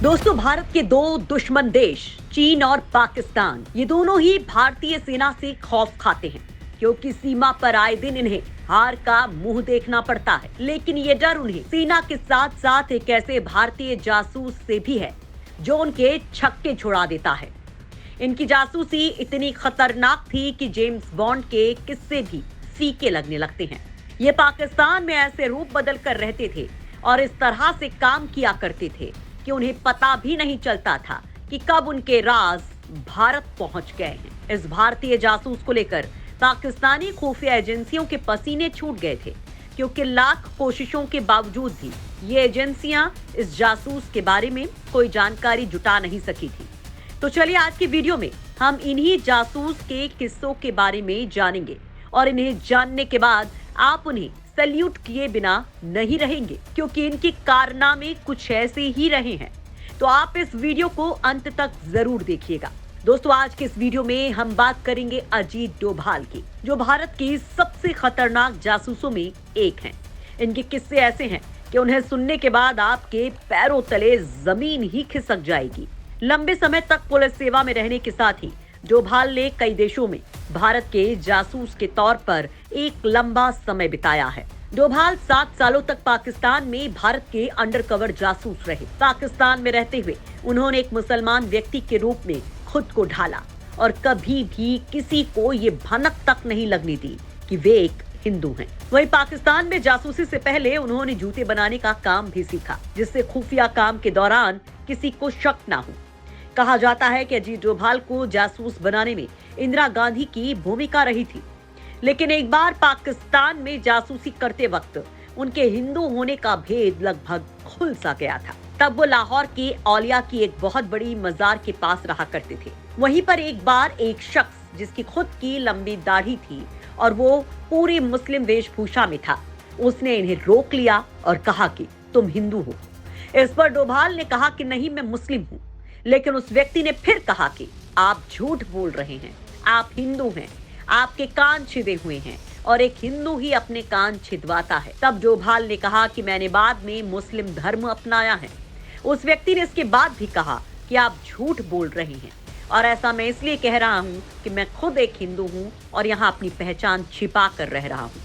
दोस्तों, भारत के दो दुश्मन देश चीन और पाकिस्तान, ये दोनों ही भारतीय सेना से खौफ खाते हैं, क्योंकि सीमा पर आए दिन इन्हें हार का मुंह देखना पड़ता है। लेकिन ये डर उन्हें सेना के साथ साथ एक ऐसे भारतीय जासूस से भी है जो उनके छक्के छुड़ा देता है। इनकी जासूसी इतनी खतरनाक थी कि जेम्स बॉन्ड के किस्से भी फीके लगने लगते हैं। ये पाकिस्तान में ऐसे रूप बदल कर रहते थे और इस तरह से काम किया करते थे कि उन्हें पता भी नहीं चलता था कि कब उनके राज भारत पहुंच गए हैं। इस भारतीय जासूस को लेकर पाकिस्तानी खुफिया एजेंसियों के पसीने छूट गए थे, क्योंकि लाख कोशिशों के बावजूद भी ये एजेंसियां इस जासूस के बारे में कोई जानकारी जुटा नहीं सकी थी। तो चलिए आज की वीडियो में हम इन्हीं जासूस के किस्सों के बारे में जानेंगे और इन्हें जानने के बाद आप उन्हें सैल्यूट किए बिना नहीं रहेंगे, क्योंकि इनके कारनामे कुछ ऐसे ही रहे हैं। तो आप इस वीडियो को अंत तक जरूर देखिएगा। दोस्तों, आज के इस वीडियो में हम बात करेंगे अजीत डोभाल की, जो भारत की सबसे खतरनाक जासूसों में एक हैं। इनके किस्से ऐसे हैं कि उन्हें सुनने के बाद आपके पैरों तले जमीन ही खिसक जाएगी। लंबे समय तक पुलिस सेवा में रहने के साथ ही डोभाल ने कई देशों में भारत के जासूस के तौर पर एक लंबा समय बिताया है। डोभाल 7 सालों तक पाकिस्तान में भारत के अंडरकवर जासूस रहे। पाकिस्तान में रहते हुए उन्होंने एक मुसलमान व्यक्ति के रूप में खुद को ढाला और कभी भी किसी को ये भनक तक नहीं लगने दी कि वे एक हिंदू हैं। वहीं पाकिस्तान में जासूसी से पहले उन्होंने जूते बनाने का काम भी सीखा, जिससे खुफिया काम के दौरान किसी को शक न हो। कहा जाता है कि अजीत डोभाल को जासूस बनाने में इंदिरा गांधी की भूमिका रही थी, लेकिन एक बार पाकिस्तान में जासूसी करते वक्त उनके हिंदू होने का भेद लगभग खुल सा गया था। तब वो लाहौर के औलिया की एक बहुत बड़ी मजार के पास रहा करते थे। वहीं पर एक बार एक शख्स जिसकी खुद की लंबी दाढ़ी थी और वो पूरी मुस्लिम वेशभूषा में था, उसने इन्हें रोक लिया और कहा कि तुम हिंदू हो। इस पर डोभाल ने कहा कि नहीं, मैं मुस्लिम हूँ। लेकिन उस व्यक्ति ने फिर कहा कि आप झूठ बोल रहे हैं, आप हिंदू हैं, आपके कान छिदे हुए हैं और एक हिंदू ही अपने कान छिदवाता है। तब डोभाल ने कहा कि मैंने बाद में मुस्लिम धर्म अपनाया है। उस व्यक्ति ने इसके बाद भी कहा कि आप झूठ बोल रहे हैं और ऐसा मैं इसलिए कह रहा हूँ कि मैं खुद एक हिंदू हूँ और यहाँ अपनी पहचान छिपा कर रह रहा हूँ।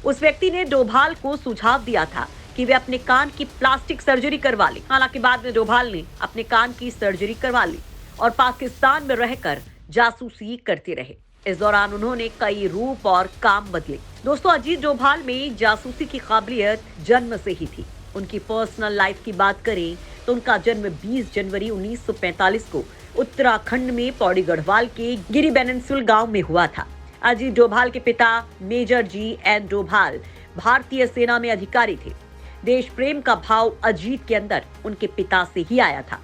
उस व्यक्ति ने डोभाल को सुझाव दिया था कि वे अपने कान की प्लास्टिक सर्जरी करवा ले। हालांकि बाद में डोभाल ने अपने कान की सर्जरी करवा ली और पाकिस्तान में रहकर जासूसी करते रहे। इस दौरान उन्होंने कई रूप और काम बदले। दोस्तों, अजीत डोभाल में जासूसी की काबिलियत जन्म से ही थी। उनकी पर्सनल लाइफ की बात करें तो उनका जन्म 20 जनवरी 1945 को उत्तराखंड में पौड़ी गढ़वाल के गिरी बेनंसुल गांव में हुआ था। अजीत डोभाल के पिता मेजर जी.एन. डोभाल भारतीय सेना में अधिकारी थे। देश प्रेम का भाव अजीत के अंदर उनके पिता से ही आया था।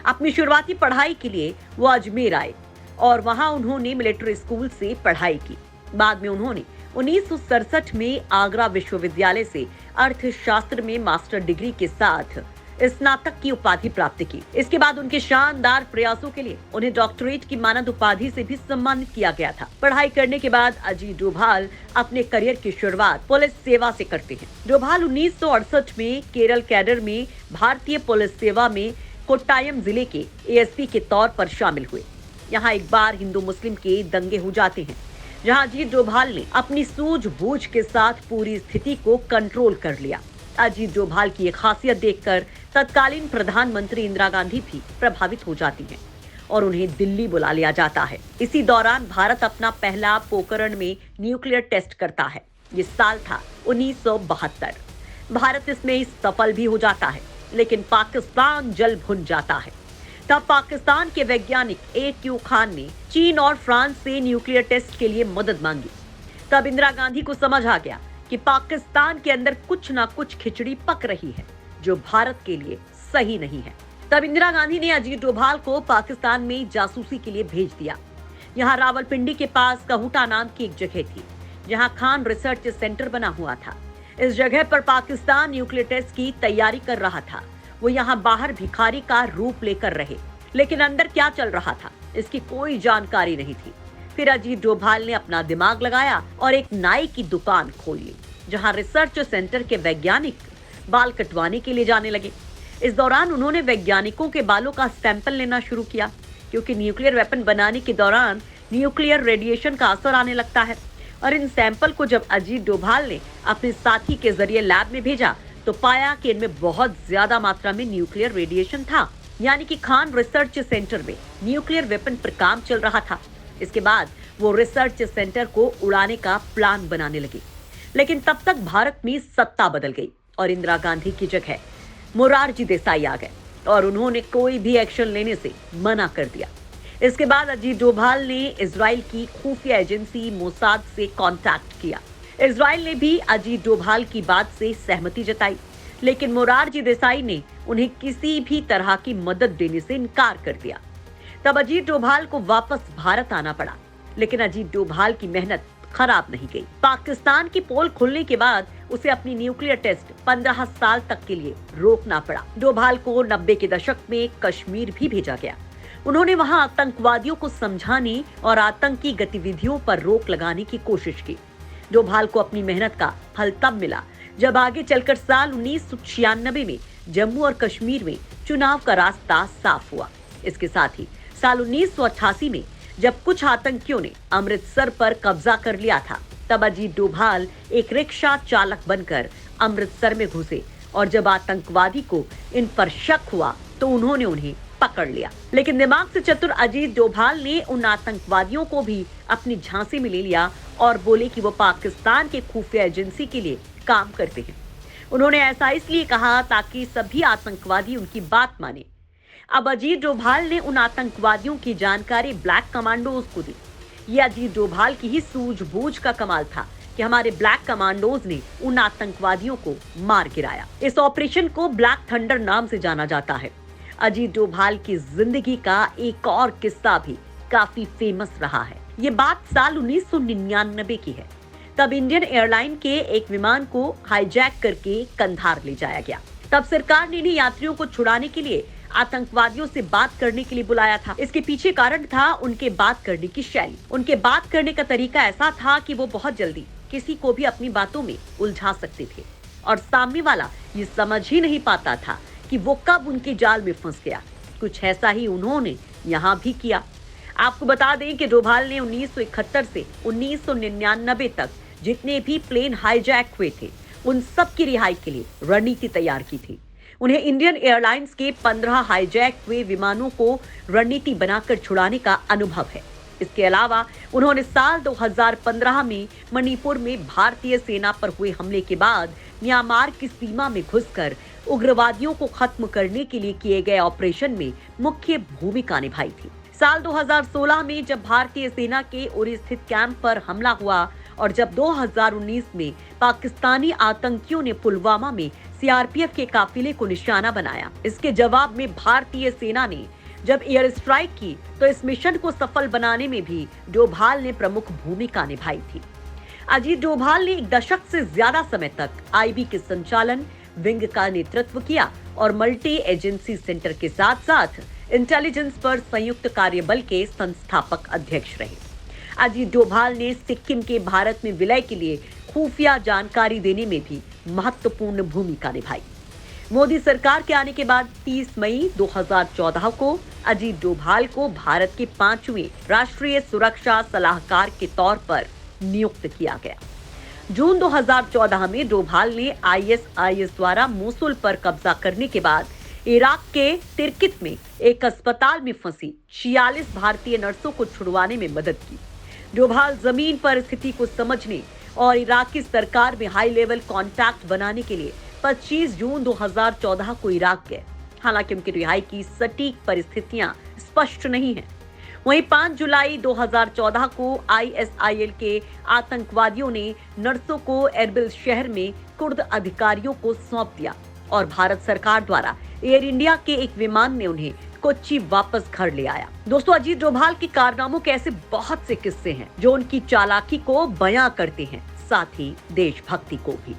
अपनी शुरुआती पढ़ाई के लिए वो अजमेर आए और वहां उन्होंने मिलिट्री स्कूल से पढ़ाई की। बाद में उन्होंने 1967 में आगरा विश्वविद्यालय से अर्थशास्त्र में मास्टर डिग्री के साथ स्नातक की उपाधि प्राप्त की। इसके बाद उनके शानदार प्रयासों के लिए उन्हें डॉक्टरेट की मानद उपाधि से भी सम्मानित किया गया था। पढ़ाई करने के बाद अजीत डोभाल अपने करियर की शुरुआत पुलिस सेवा से करते हैं। डोभाल 1968 में केरल कैडर में भारतीय पुलिस सेवा में कोट्टायम जिले के एएसपी के तौर पर शामिल हुए। यहाँ एक बार हिंदू मुस्लिम के दंगे हो जाते हैं, जहाँ अजीत डोभाल ने अपनी सूझबूझ के साथ पूरी स्थिति को कंट्रोल कर लिया। अजीत डोभाल की ये खासियत देखकर तत्कालीन प्रधानमंत्री इंदिरा गांधी भी प्रभावित हो जाती हैं और उन्हें दिल्ली बुला लिया जाता है। इसी दौरान भारत अपना पहला पोखरण में न्यूक्लियर टेस्ट करता है। ये साल था 1972। भारत इसमें सफल भी हो जाता है, लेकिन पाकिस्तान जल भुन जाता है। तब पाकिस्तान के वैज्ञानिक A.Q. खान ने चीन और फ्रांस से न्यूक्लियर टेस्ट के लिए मदद मांगी। तब इंदिरा गांधी को समझ आ गया कि पाकिस्तान के अंदर कुछ ना कुछ खिचड़ी पक रही है जो भारत के लिए सही नहीं है। तब इंदिरा गांधी ने अजीत डोभाल को पाकिस्तान में जासूसी के लिए भेज दिया। यहाँ रावलपिंडी के पास कहूटा नाम की एक जगह थी, जहाँ खान रिसर्च सेंटर बना हुआ था। इस जगह पर पाकिस्तान न्यूक्लियर टेस्ट की तैयारी कर रहा था। वो यहाँ बाहर भिखारी का रूप लेकर रहे, लेकिन अंदर क्या चल रहा था इसकी कोई जानकारी नहीं थी। फिर अजीत डोभाल ने अपना दिमाग लगाया और एक नाई की दुकान खोल ली, जहां रिसर्च सेंटर के वैज्ञानिक बाल कटवाने के लिए जाने लगे। इस दौरान उन्होंने वैज्ञानिकों के बालों का सैंपल लेना शुरू किया, क्योंकि न्यूक्लियर वेपन बनाने के दौरान न्यूक्लियर रेडिएशन का असर आने लगता है। और इन सैंपल को जब अजीत डोभाल ने अपने साथी के जरिए लैब में भेजा तो पाया कि इनमें बहुत ज्यादा मात्रा में न्यूक्लियर रेडिएशन था, यानी कि खान रिसर्च सेंटर में न्यूक्लियर वेपन पर काम चल रहा था। इसके बाद वो रिसर्च सेंटर को उड़ाने का प्लान बनाने लगे, लेकिन तब तक भारत में सत्ता बदल गई और इंदिरा गांधी की जगह मोरारजी देसाई आ गए और उन्होंने कोई भी एक्शन लेने से मना कर दिया। इसके बाद अजीत डोभाल ने इजराइल की खुफिया एजेंसी मोसाद से कांटेक्ट किया। इजराइल ने भी अजीत डोभाल की बात से सहमति जताई, लेकिन मोरारजी देसाई ने उन्हें किसी भी तरह की मदद देने से इनकार कर दिया। तब अजीत डोभाल को वापस भारत आना पड़ा, लेकिन अजीत डोभाल की मेहनत खराब नहीं गई। पाकिस्तान की पोल खुलने के बाद उसे अपनी न्यूक्लियर टेस्ट 15 साल तक के लिए रोकना पड़ा। डोभाल को 90 के दशक में कश्मीर भी भेजा गया। उन्होंने वहां आतंकवादियों को समझाने और आतंकी गतिविधियों पर रोक लगाने की कोशिश की। डोभाल को अपनी मेहनत का फल तब मिला जब आगे चलकर साल 1996 में जम्मू और कश्मीर में चुनाव का रास्ता साफ हुआ। इसके साथ ही साल 1988 में जब कुछ आतंकियों ने अमृतसर पर कब्जा कर लिया था, तब अजीत डोभाल एक रिक्शा चालक बनकर अमृतसर में घुसे और जब आतंकवादी को इन पर शक हुआ तो उन्होंने उन्हें पकड़ लिया। लेकिन दिमाग से चतुर अजीत डोभाल ने उन आतंकवादियों को भी अपनी झांसे में ले लिया और बोले कि वो पाकिस्तान के खुफिया एजेंसी के लिए काम करते हैं। उन्होंने ऐसा इसलिए कहा ताकि सभी आतंकवादी उनकी बात माने। अब अजीत डोभाल ने उन आतंकवादियों की जानकारी ब्लैक कमांडोज को दी। ये अजीत डोभाल की ही सूझबूझ का कमाल था कि हमारे ब्लैक कमांडोज ने उन आतंकवादियों को मार गिराया। इस ऑपरेशन को ब्लैक थंडर नाम से जाना जाता है। अजीत डोभाल की जिंदगी का एक और किस्सा भी काफी फेमस रहा है। ये बात साल 1999 की है। तब इंडियन एयरलाइन के एक विमान को हाईजैक करके कंधार ले जाया गया। तब सरकार ने इन्हें यात्रियों को छुड़ाने के लिए आतंकवादियों से बात करने के लिए बुलाया था। इसके पीछे कारण था उनके बात करने की शैली। उनके बात करने का तरीका ऐसा था कि वो बहुत जल्दी किसी को भी अपनी बातों में उलझा सकते थे और सामने वाला ये समझ ही नहीं पाता था कि वो कब उनके जाल में फंस गया। कुछ ऐसा ही उन्होंने यहाँ भी किया। आपको बता दें कि डोभाल ने 1971 से 1999 तक जितने भी प्लेन हाईजैक हुए थे, उन सब की रिहाई के लिए रणनीति तैयार की थी। उन्हें इंडियन एयरलाइंस के 15 हाईजैक हुए विमानों को रणनीति बनाकर छुड़ाने का अनुभव है। इसके अलावा उन्होंने साल 2015 में मणिपुर में भारतीय सेना पर हुए हमले के बाद म्यांमार की सीमा में घुसकर उग्रवादियों को खत्म करने के लिए किए गए ऑपरेशन में मुख्य भूमिका निभाई थी। साल 2016 में जब भारतीय सेना के उरी स्थित कैंप पर हमला हुआ और जब 2019 में पाकिस्तानी आतंकियों ने पुलवामा में सीआरपीएफ के काफिले को निशाना बनाया, इसके जवाब में भारतीय सेना ने जब एयर स्ट्राइक की तो इस मिशन को सफल बनाने में भी डोभाल ने प्रमुख भूमिका निभाई थी। अजीत डोभाल ने एक दशक से ज्यादा समय तक आईबी के संचालन, विंग का नेतृत्व किया और मल्टी एजेंसी सेंटर के साथ साथ इंटेलिजेंस पर संयुक्त कार्यबल के संस्थापक अध्यक्ष रहे। अजीत डोभाल ने सिक्किम के भारत में विलय के लिए खुफिया जानकारी देने में भी महत्वपूर्ण भूमिका निभाई। मोदी सरकार के आने के बाद 30 मई 2014 को अजीत डोभाल को भारत के 5वें राष्ट्रीय सुरक्षा सलाहकार के तौर पर नियुक्त किया गया। जून 2014 में डोभाल ने आईएसआईएस द्वारा मोसुल पर कब्जा करने के बाद इराक के तिरकित में एक अस्पताल में फंसी 46 भारतीय नर्सों को छुड़वाने में मदद की। डोभाल जमीन पर स्थिति को समझने और इराकी सरकार में हाई लेवल कॉन्टैक्ट बनाने के लिए 25 जून 2014 को इराक गए। हालांकि उनकी रिहाई की सटीक परिस्थितियां स्पष्ट नहीं हैं। वहीं 5 जुलाई 2014 को आईएसआईएल के आतंकवादियों ने नर्सों को एरबिल शहर में कुर्द अधिकारियों को सौंप दिया और भारत सरकार द्वारा एयर इंडिया के एक विमान ने उन्हें कोच्चि वापस घर ले आया। दोस्तों, अजीत डोभाल के कारनामों के ऐसे बहुत से किस्से हैं जो उनकी चालाकी को बयां करते हैं, साथ ही देशभक्ति को भी।